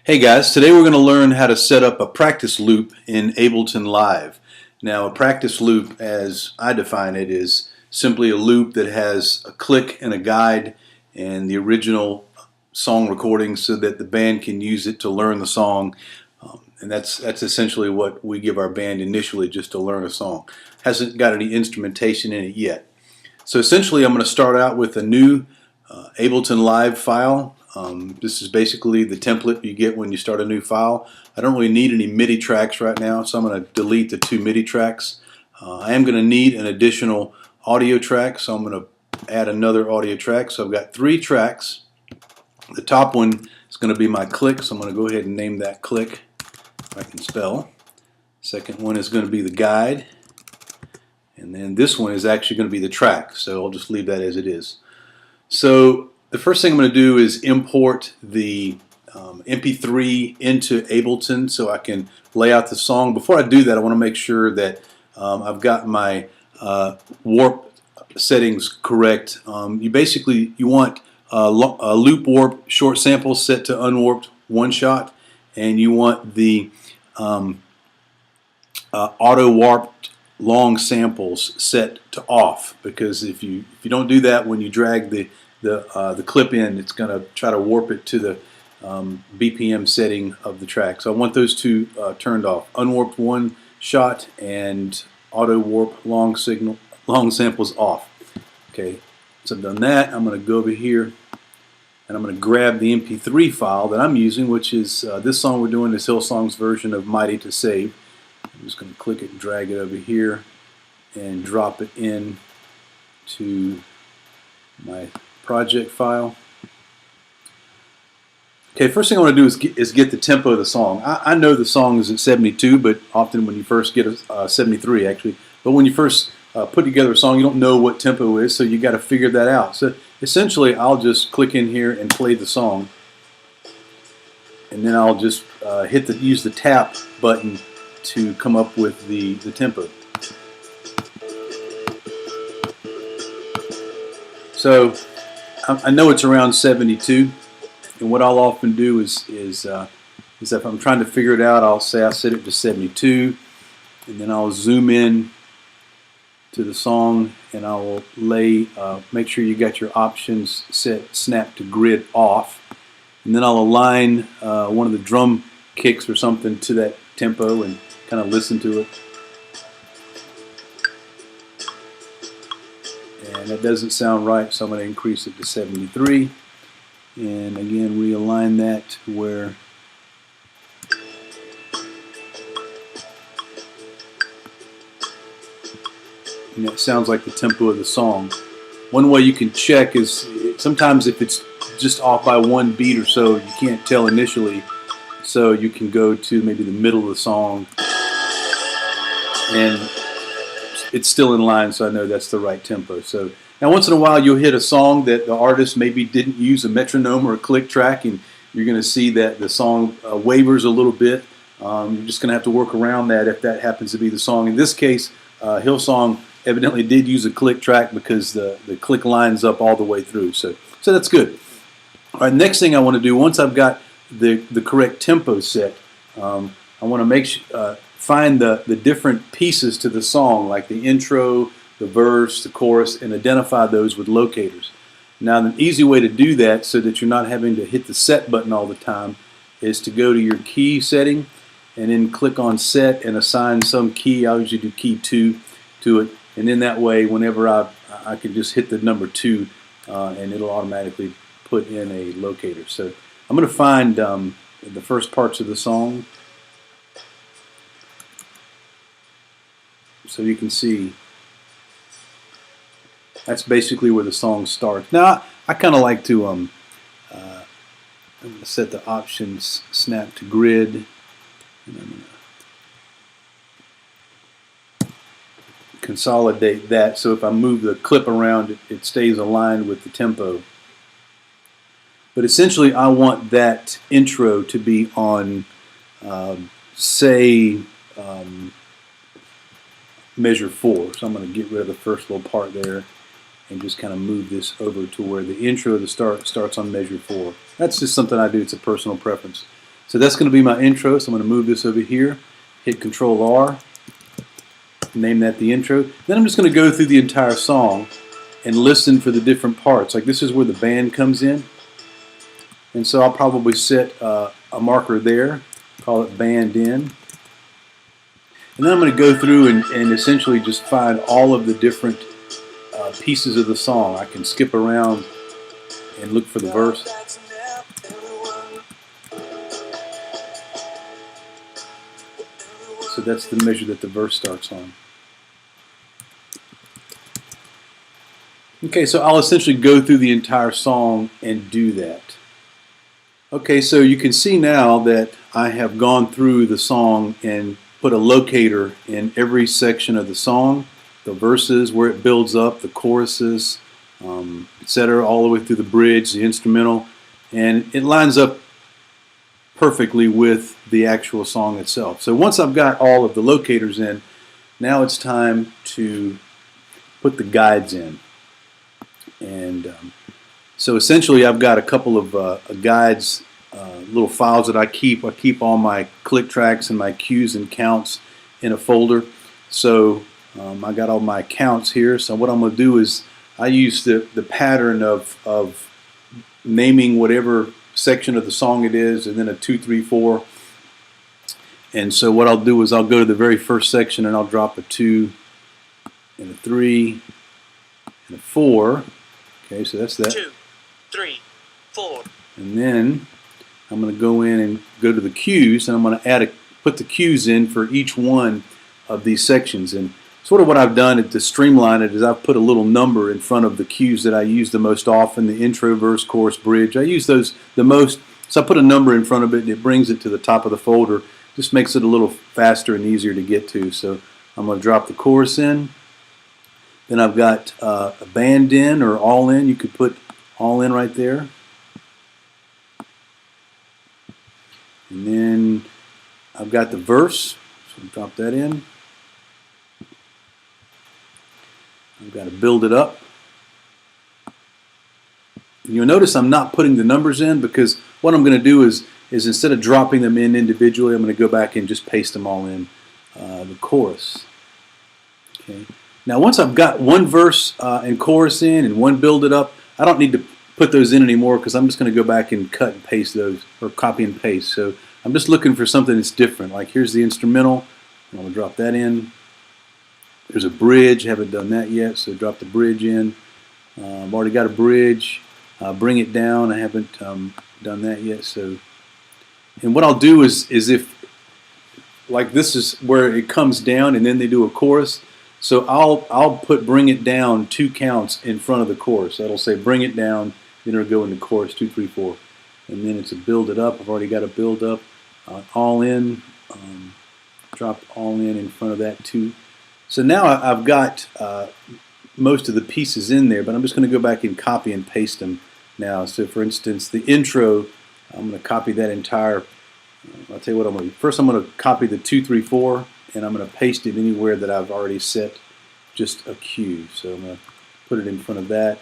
Hey guys, today we're going to learn how to set up a practice loop in Ableton Live. Now a practice loop, as I define it, is simply a loop that has a click and a guide and the original song recording so that the band can use it to learn the song. And that's essentially what we give our band initially, just to learn a song. Hasn't got any instrumentation in it yet. So essentially I'm going to start out with a new Ableton Live file. This is basically the template you get when you start a new file. I don't really need any MIDI tracks right now, so I'm going to delete the 2 MIDI tracks. I am going to need an additional audio track, so I'm going to add another audio track. So I've got 3 tracks. The top one is going to be my click, so I'm going to go ahead and name that click, if I can spell. Second one is going to be the guide. And then this one is actually going to be the track, so I'll just leave that as it is. So the first thing I'm going to do is import the MP3 into Ableton so I can lay out the song. Before I do that, I want to make sure that I've got my warp settings correct. You want a loop warp short sample set to unwarped 1 shot, and you want the auto warped long samples set to off, because if you don't do that, when you drag the clip in, it's going to try to warp it to the BPM setting of the track. So I want those 2 turned off. Unwarped 1 shot and auto warp long samples off. Okay, so I've done that. I'm going to go over here and I'm going to grab the MP3 file that I'm using, which is this song we're doing is Hillsong's version of Mighty to Save. I'm just going to click it and drag it over here and drop it in to my project file. Okay, first thing I want to do is get the tempo of the song. I know the song is at 72, but often when you first get 73 actually, but when you first put together a song, you don't know what tempo is, so you got to figure that out. So essentially, I'll just click in here and play the song, and then I'll just use the tap button to come up with the tempo. So I know it's around 72, and what I'll often do is if I'm trying to figure it out, I'll say I set it to 72, and then I'll zoom in to the song, and I will make sure you got your options set snap to grid off, and then I'll align one of the drum kicks or something to that tempo and kind of listen to it. And that doesn't sound right, so I'm going to increase it to 73. And again, realign that to where it sounds like the tempo of the song. One way you can check is sometimes if it's just off by 1 beat or so, you can't tell initially. So you can go to maybe the middle of the song, and it's still in line, so I know that's the right tempo. So now once in a while you'll hit a song that the artist maybe didn't use a metronome or a click track, and you're going to see that the song wavers a little bit. You're just going to have to work around that if that happens to be the song. In this case, Hillsong evidently did use a click track because the click lines up all the way through. So that's good. All right, next thing I want to do, once I've got the correct tempo set, I want to find the different pieces to the song, like the intro, the verse, the chorus, and identify those with locators. Now, the easy way to do that so that you're not having to hit the set button all the time is to go to your key setting and then click on set and assign some key. I usually do key 2 to it, and then that way whenever I can just hit the number 2 and it'll automatically put in a locator. So I'm going to find the first parts of the song so you can see that's basically where the song starts. Now I kind of like to I'm going to set the options snap to grid, and I'm going to consolidate that so if I move the clip around, it stays aligned with the tempo. But essentially I want that intro to be on say measure 4. So I'm going to get rid of the first little part there and just kind of move this over to where the intro, the start starts on measure 4. That's just something I do. It's a personal preference. So that's going to be my intro. So I'm going to move this over here, hit Control R, name that the intro. Then I'm just going to go through the entire song and listen for the different parts. Like this is where the band comes in. And so I'll probably set a marker there, call it band in. And then I'm going to go through and essentially just find all of the different pieces of the song. I can skip around and look for the verse. So that's the measure that the verse starts on. Okay, so I'll essentially go through the entire song and do that. Okay, so you can see now that I have gone through the song and put a locator in every section of the song, the verses, where it builds up, the choruses, etc., all the way through the bridge, the instrumental, and it lines up perfectly with the actual song itself. So once I've got all of the locators in, now it's time to put the guides in. And so essentially I've got a couple of guides, little files that I keep. I keep all my click tracks and my cues and counts in a folder. So I got all my counts here. So what I'm going to do is I use the pattern of naming whatever section of the song it is, and then a 2, 3, 4. And so what I'll do is I'll go to the very first section and I'll drop a 2 and a 3 and a 4. Okay, so that's that. 2, 3, 4. And then I'm going to go in and go to the cues, and I'm going to put the cues in for each one of these sections. And sort of what I've done to streamline it is I've put a little number in front of the cues that I use the most often, the intro, verse, chorus, bridge. I use those the most, so I put a number in front of it and it brings it to the top of the folder. Just makes it a little faster and easier to get to. So I'm going to drop the chorus in. Then I've got a band in or all in. You could put all in right there. And then I've got the verse, so I'll drop that in. I've got to build it up. You'll notice I'm not putting the numbers in because what I'm going to do is instead of dropping them in individually, I'm going to go back and just paste them all in the chorus. Okay. Now once I've got one verse and chorus in and one build it up, I don't need to put those in anymore because I'm just going to go back and cut and paste those, or copy and paste. So I'm just looking for something that's different. Like here's the instrumental. I'm going to drop that in. There's a bridge. Haven't done that yet, so drop the bridge in. I've already got a bridge. Bring it down. I haven't done that yet. So, and what I'll do is if, like this is where it comes down and then they do a chorus. So I'll put bring it down 2 counts in front of the chorus. That'll say bring it down, then it'll go into chorus 2, 3, 4. And then it's a build it up. I've already got a build up. All in. Drop all in front of that too. So now I've got most of the pieces in there, but I'm just going to go back and copy and paste them now. So for instance, the intro, I'm going to copy that entire, I'll tell you what I'm going to do. First I'm going to copy the 2, 3, 4, and I'm going to paste it anywhere that I've already set just a cue. So I'm going to put it in front of that,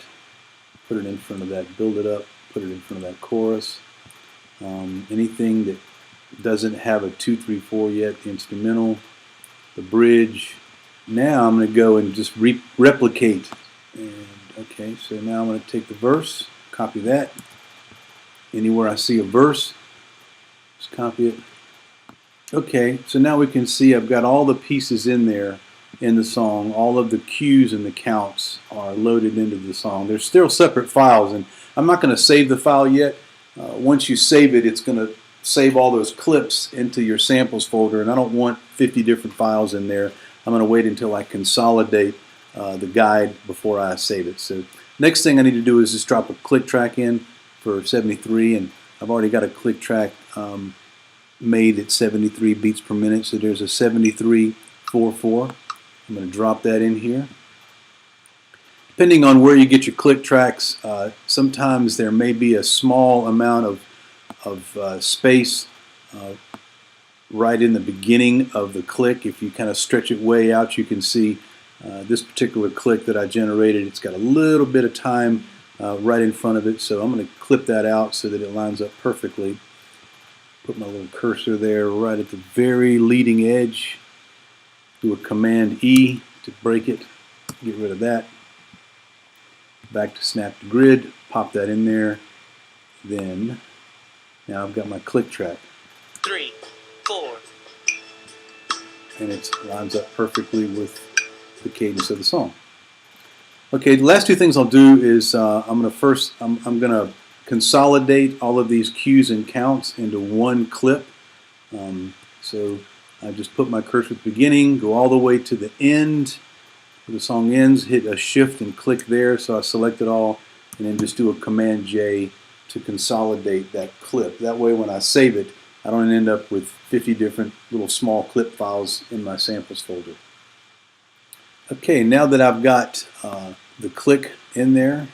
put it in front of that, build it up, put it in front of that chorus. Anything that doesn't have a 2, 3, 4 yet, the instrumental, the bridge. Now I'm going to go and just replicate. And okay, so now I'm going to take the verse, copy that. Anywhere I see a verse, just copy it. Okay, so now we can see I've got all the pieces in there in the song. All of the cues and the counts are loaded into the song. They're still separate files, and I'm not going to save the file yet. Once you save it, it's going to save all those clips into your samples folder, and I don't want 50 different files in there. I'm going to wait until I consolidate the guide before I save it. So next thing I need to do is just drop a click track in for 73, and I've already got a click track made at 73 beats per minute. So there's a 73.44. I'm going to drop that in here. Depending on where you get your click tracks, sometimes there may be a small amount of space right in the beginning of the click. If you kind of stretch it way out, you can see this particular click that I generated. It's got a little bit of time right in front of it, so I'm going to clip that out so that it lines up perfectly. Put my little cursor there right at the very leading edge. Do a Command E to break it. Get rid of that. Back to snap to grid. Pop that in there. Then, now I've got my click track. 3, 4. And it lines up perfectly with the cadence of the song. Okay, the last two things I'll do is I'm gonna consolidate all of these cues and counts into one clip. So I just put my cursor at the beginning, go all the way to the end. Where the song ends, hit a shift and click there. So I select it all, and then just do a Command J to consolidate that clip. That way, when I save it, I don't end up with 50 different little small clip files in my samples folder. Okay, now that I've got the click in there,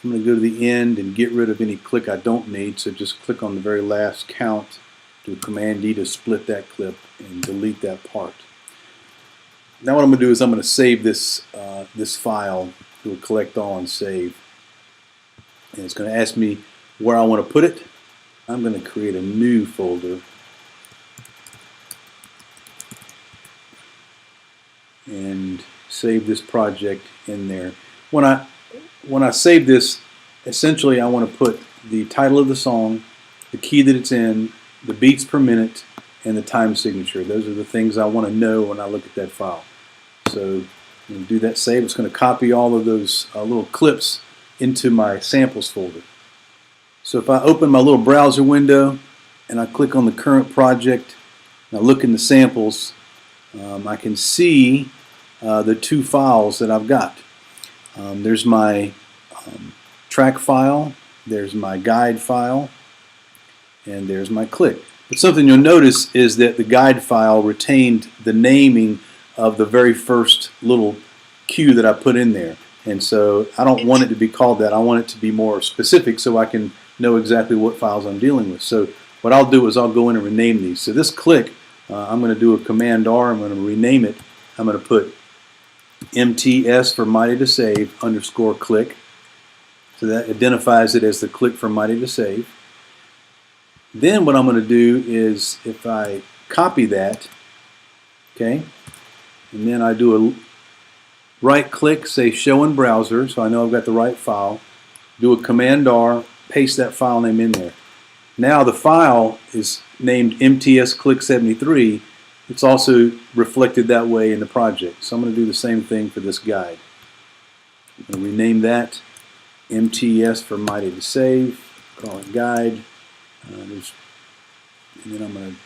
I'm going to go to the end and get rid of any click I don't need. So just click on the very last count, do Command D to split that clip and delete that part. Now what I'm going to do is I'm going to save this this file, do a collect all and save. And it's going to ask me where I want to put it. I'm going to create a new folder. And save this project in there. When I save this, essentially I want to put the title of the song, the key that it's in, the beats per minute, and the time signature. Those are the things I want to know when I look at that file. So I'm going to do that save. It's going to copy all of those little clips into my samples folder. So if I open my little browser window and I click on the current project and I look in the samples, I can see the two files that I've got. There's my track file, there's my guide file, and there's my click. But something you'll notice is that the guide file retained the naming of the very first little cue that I put in there. And so I don't want it to be called that. I want it to be more specific so I can know exactly what files I'm dealing with. So what I'll do is I'll go in and rename these. So this click, I'm going to do a Command R. I'm going to rename it. I'm going to put MTS for Mighty to Save underscore click. So that identifies it as the click for Mighty to Save. Then what I'm going to do is if I copy that, okay, and then I do a right click, say show in browser, so I know I've got the right file, do a Command R, paste that file name in there. Now the file is named MTS Click 73. It's also reflected that way in the project. So I'm going to do the same thing for this guide. I'm going to rename that MTS for Mighty to Save, call it guide, and then I'm going to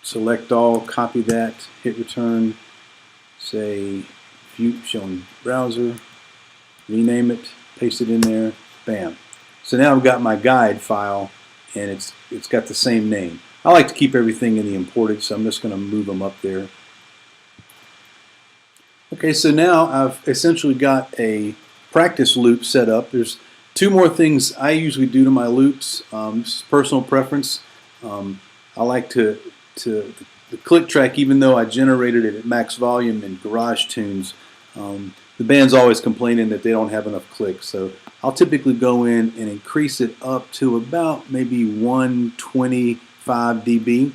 select all, copy that, hit return, say view showing browser, rename it, paste it in there, bam. So now I've got my guide file and it's got the same name. I like to keep everything in the imported, so I'm just going to move them up there. Okay, so now I've essentially got a practice loop set up. There's two more things I usually do to my loops. This is personal preference. I like the click track, even though I generated it at max volume in Garage Tunes, the band's always complaining that they don't have enough clicks. So I'll typically go in and increase it up to about maybe 125 dB.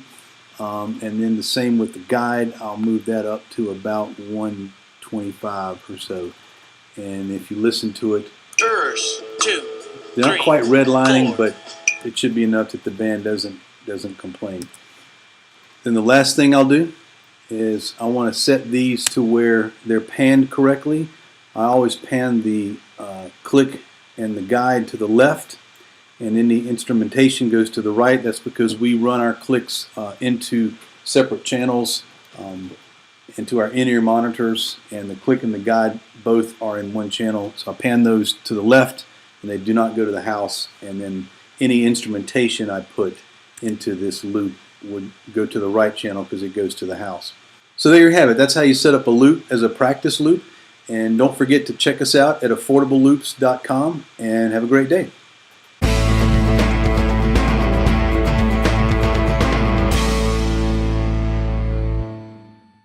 And then the same with the guide, I'll move that up to about 125 or so. And if you listen to it, Verse 2, they're not 3, quite redlining, 4. but it should be enough that the band doesn't complain. Then the last thing I'll do is I want to set these to where they're panned correctly. I always pan the click and the guide to the left, and then the instrumentation goes to the right. That's because we run our clicks into separate channels, into our in-ear monitors, and the click and the guide both are in one channel. So I pan those to the left, and they do not go to the house, and then any instrumentation I put into this loop would go to the right channel because it goes to the house. So there you have it. That's how you set up a loop as a practice loop. And don't forget to check us out at affordableloops.com, and have a great day.